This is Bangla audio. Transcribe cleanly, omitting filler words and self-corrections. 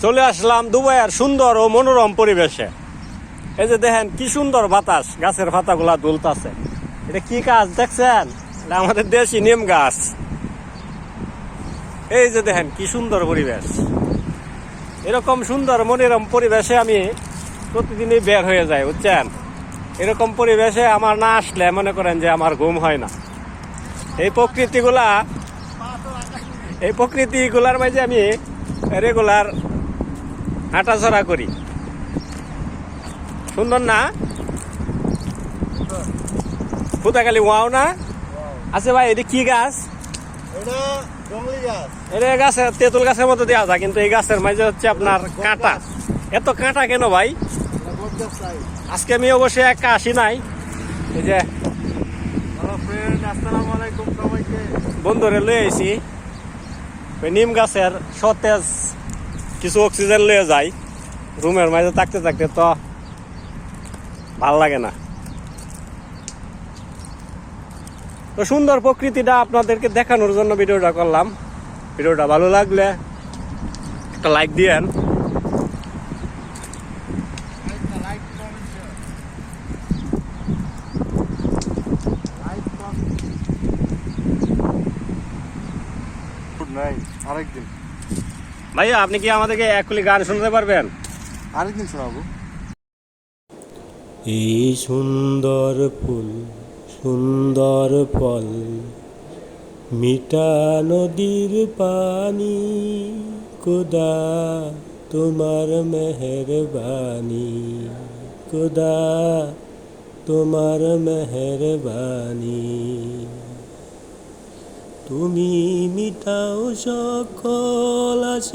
চলে আসলাম দুবাইয়ের সুন্দর ও মনোরম পরিবেশে। এই যে দেখেন কি সুন্দর বাতাস, গাছের পাতাগুলা দুলতাছে। এটা কি গাছ দেখছেন? এটা আমাদের দেশি নিম গাছ। এই যে দেখেন কি সুন্দর পরিবেশ। এরকম সুন্দর মনোরম পরিবেশে আমি প্রতিদিনই বের হয়ে যাই, বুঝছেন? এরকম পরিবেশে আমার না আসলে মনে করেন যে আমার ঘুম হয় না। এই প্রকৃতিগুলার মাঝে আমি রেগুলার হাঁটাচড়া করি। সুন্দর না? ফুটাকালি ওয়াও না? আচ্ছা ভাই, এটা কি গাছ? এটা গাছের তেঁতুল গাছের মতো দেওয়া যায়, কিন্তু এই গাছের মাঝে হচ্ছে আপনার কাঁটা। এত কাঁটা কেন ভাই? আজকে আমি অবশ্যই একা আসি নাই। এই যে বন্ধুরে লয়ে আইছি, ওই নিম গাছের সতেজ কিছু অক্সিজেন লয়ে যাই। রুমের মাঝে থাকতে থাকতে তো ভাল লাগে না। তো সুন্দর প্রকৃতিটা আপনাদেরকে দেখানোর জন্য ভিডিওটা করলাম। ভিডিওটা ভালো লাগলে একটা লাইক দিয়েন। আরেকদিন ভাইয়া, আপনি কি আমাদেরকে একগুলি গান শোনাতে পারবেন? আরেকদিন শোনাবো। এই সুন্দর ফুল, সুন্দর ফল, মিঠা নদীর পানি, খোদা তোমার মেহেরবানি, খোদা তোমার মেহেরবানি। তুমি মিটাও সকল আশা।